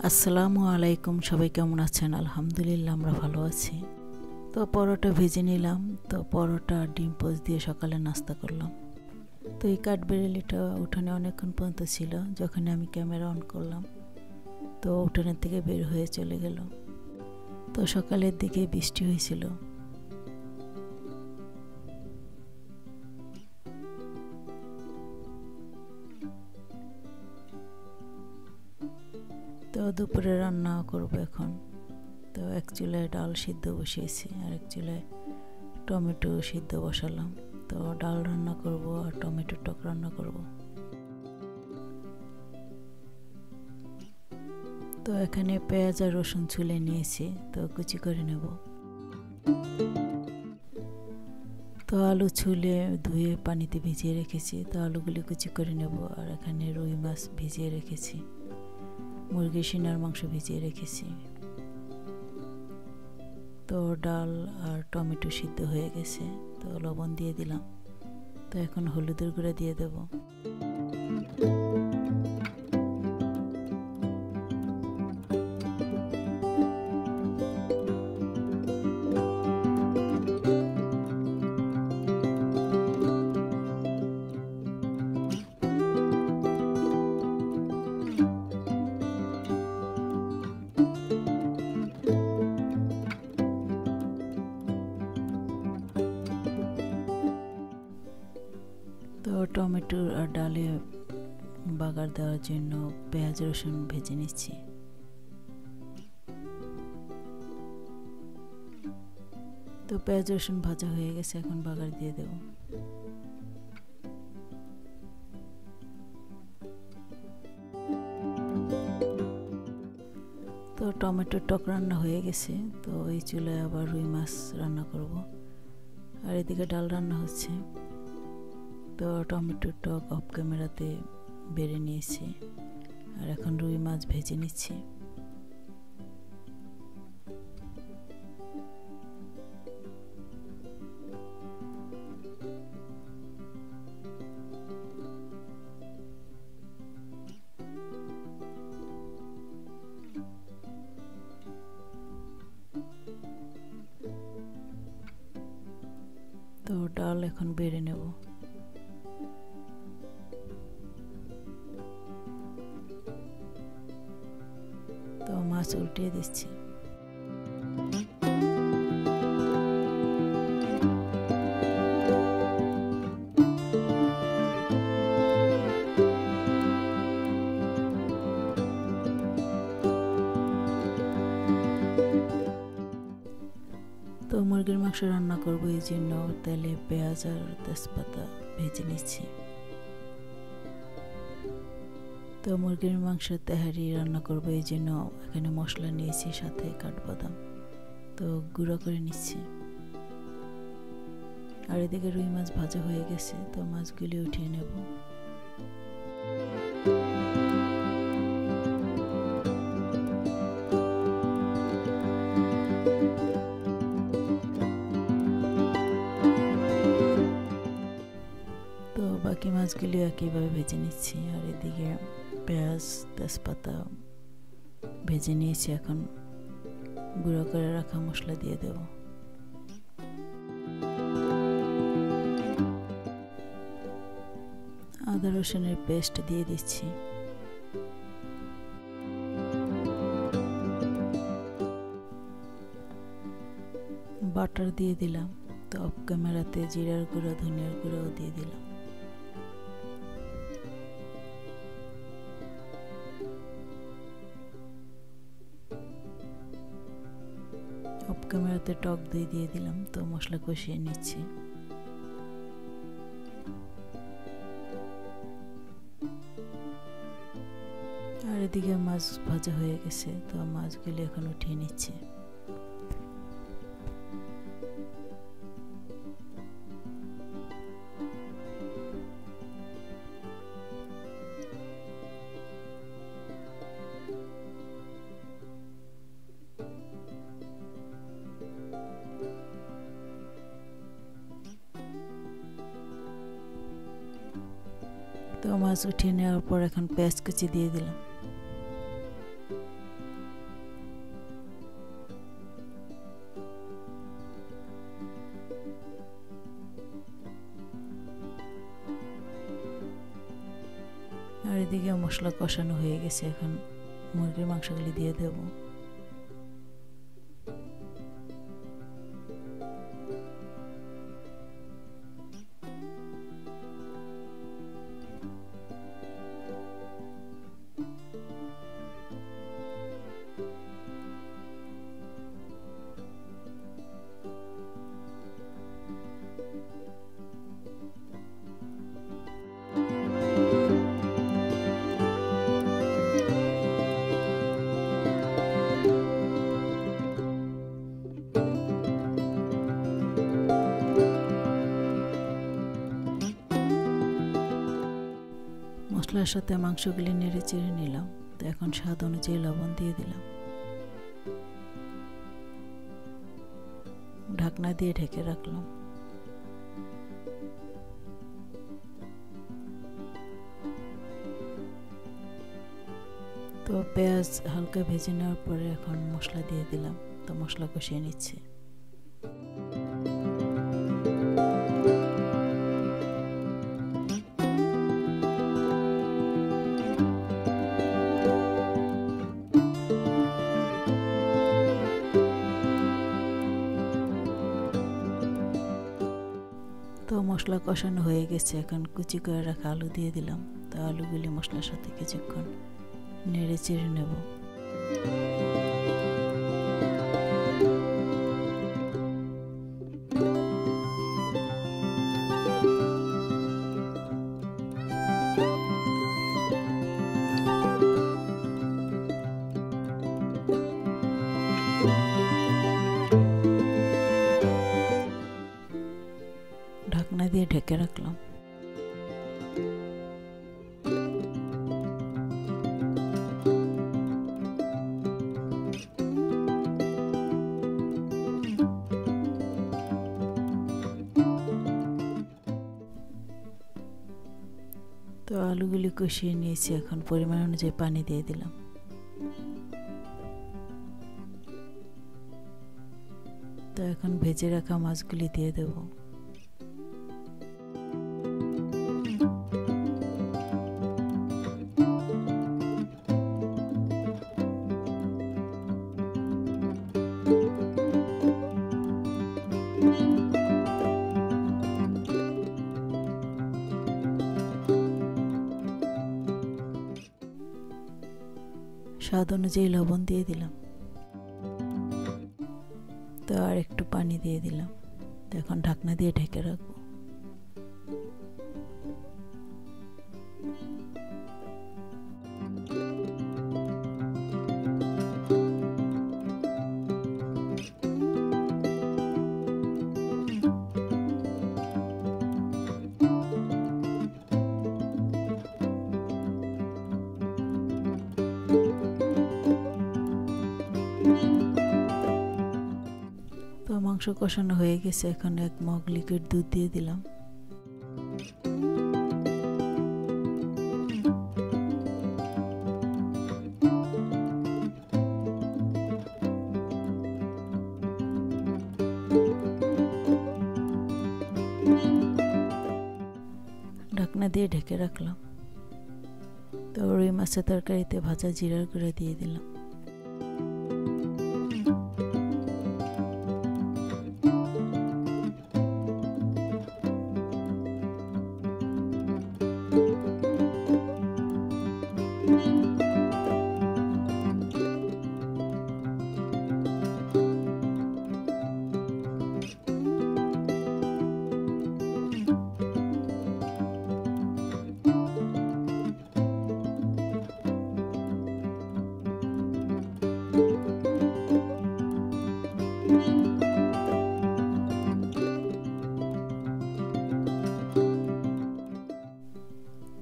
আসসালামু আলাইকুম, সবাই কেমন আছেন? আলহামদুলিল্লাহ আমরা ভালো আছি। তো পরোটা ভেজে নিলাম। তো পরোটা ডিম পোচ দিয়ে সকালে নাস্তা করলাম। তো এই কাঠবেড়ালিটা উঠানে অনেকক্ষণ পর্যন্ত ছিল। যখন আমি ক্যামেরা অন করলাম তো উঠানের থেকে বের হয়ে চলে গেল। তো সকালের দিকে বৃষ্টি হয়েছিল। তো দুপুরে রান্না করব এখন। তো এক চুলায় ডাল সিদ্ধ বসিয়েছি আর এক চুলায় টমেটো সিদ্ধ বসালাম। তো ডাল রান্না করব আর টমেটো টক রান্না করব। তো এখানে পেঁয়াজ আর রসুন ছুলে নিয়েছি, তো কুচি করে নেব। তো আলু ছুলে ধুয়ে পানিতে ভিজিয়ে রেখেছি। তো আলুগুলি কুচি করে নেব। আর এখানে রুই মাছ ভিজিয়ে রেখেছি, মুরগির সিনার মাংস ভিজিয়ে রেখেছি। তো ডাল আর টমেটো সিদ্ধ হয়ে গেছে। তো লবণ দিয়ে দিলাম। তো এখন হলুদের গুঁড়া দিয়ে দেব। তো টমেটো আর ডালে বাগার দেওয়ার জন্য পেঁয়াজ রসুন ভেজে নিচ্ছি। তো পেঁয়াজ রসুন ভাজা হয়ে গেছে, এখন বাগার দিয়ে দেব। তো টমেটোর টক রান্না হয়ে গেছে। তো এই চুলায় আবার রুই মাছ রান্না করব। আর এদিকে ডাল রান্না হচ্ছে। তো টমেটোর টক অফ ক্যামেরাতে বেড়ে নিয়েছি আর এখন রুই মাছ ভেজে নিচ্ছি। তো ডাল এখন বেড়ে নেব। তো মাছ উল্টিয়ে দিচ্ছি। তো মুরগির মাংস রান্না করবো, এই জন্য তেলে পেঁয়াজ আর তেজপাতা ভেজে নিচ্ছি। তো মুরগির মাংস তেহারি রান্না করবো, এই জন্য এখানে মশলা নিয়েছি, সাথে কাঠবাদাম তো গুঁড়ো করে নিচ্ছি। আর এদিকে রুই মাছ ভাজা হয়ে গেছে। তো মাছগুলি উঠিয়ে নেব। তো বাকি মাছগুলি একইভাবে ভেজে নিচ্ছি। আর এদিকে পেঁয়াজ তেজপাতা ভেজে নিয়েছি, এখন গুঁড়ো করে রাখা মশলা দিয়ে দেব। আদা রসুনের পেস্ট দিয়ে দিচ্ছি। বাটার দিয়ে দিলাম। তো অফ ক্যামেরাতে জিরার গুঁড়ো ধনিয়ার গুঁড়োও দিয়ে দিলাম। অফ ক্যামেরাতে টক দই দিয়ে দিলাম। তো মশলা কষিয়ে নিচ্ছি। আর এদিকে মাছ ভাজা হয়ে গেছে। তো মাছগুলি এখন উঠিয়ে নিচ্ছি। তো মাছ উঠিয়ে নেওয়ার পর এখন পেঁয়াজ কুচি দিয়ে দিলাম। এদিকে মশলা কষানো হয়ে গেছে, এখন মুরগির মাংসগুলি দিয়ে দেব। মশলার সাথে মাংসগুলি নেড়ে চেড়ে নিলাম। তো এখন স্বাদ অনুযায়ী লবণ দিয়ে দিলাম, ঢাকনা দিয়ে ঢেকে রাখলাম। তো পেঁয়াজ হালকা ভেজে নেওয়ার পরে এখন মশলা দিয়ে দিলাম। তো মশলা কষিয়ে নিচ্ছে। তো মশলা কষানো হয়ে গেছে, এখন কুচি করে রাখা আলু দিয়ে দিলাম। তো আলুগুলি মশলার সাথে কিছুক্ষণ নেড়ে চেড়ে নেব। ঢাকনা দিয়ে ঢেকে রাখলাম। তো আলুগুলি কষিয়ে নিয়েছি, এখন পরিমাণ অনুযায়ী পানি দিয়ে দিলাম। তো এখন ভেজে রাখা মাছগুলি দিয়ে দেব। স্বাদ অনুযায়ী লবণ দিয়ে দিলাম। তো আর একটু পানি দিয়ে দিলাম। তো এখন ঢাকনা দিয়ে ঢেকে রাখবো। তো মাংস কষানো হয়ে গেছে, এখন 1 মগ লিকুইড দুধ দিয়ে দিলাম। ঢাকনা দিয়ে ঢেকে রাখলাম। তো রুই মাছের তরকারিতে ভাজা জিরার গুঁড়া দিয়ে দিলাম।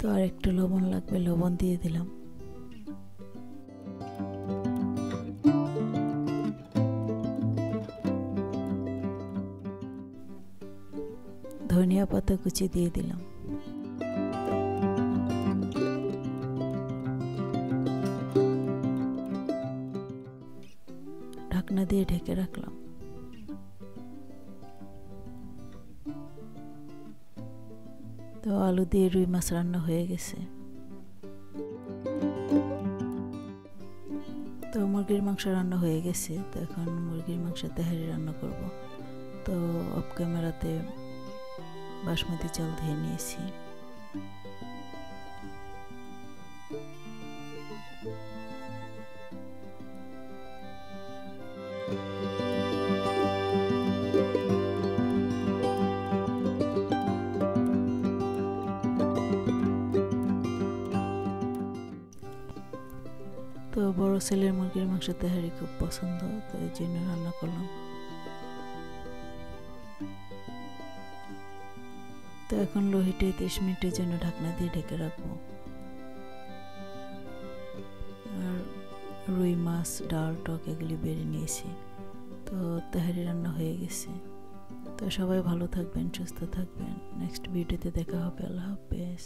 তো আর একটু লবণ লাগবে, লবণ দিয়ে দিলাম। ধনিয়া পাতা কুচি দিয়ে দিলাম। ঢাকনা দিয়ে ঢেকে রাখলাম। তো আলু দিয়ে রুই মাছ রান্না হয়ে গেছে। তো মুরগির মাংস রান্না হয়ে গেছে, তো এখন মুরগির মাংস তেহারি রান্না করব। তো অফ ক্যামেরাতে বাসমতি চাল ধুয়ে নিয়েছি। তো বড় ছেলের মুরগির মাংস তেহারি খুব পছন্দ, তো এই জন্য রান্না করলাম। তো এখন লো হিটে 30 মিনিটের জন্য ঢাকনা দিয়ে ঢেকে রাখবো। আর রুই মাছ, ডাল, টক এগুলি বেড়ে নিয়েছি। তো তেহারি রান্না হয়ে গেছে। তো সবাই ভালো থাকবেন, সুস্থ থাকবেন। নেক্সট ভিডিওতে দেখা হবে। আল্লাহ হাফেজ।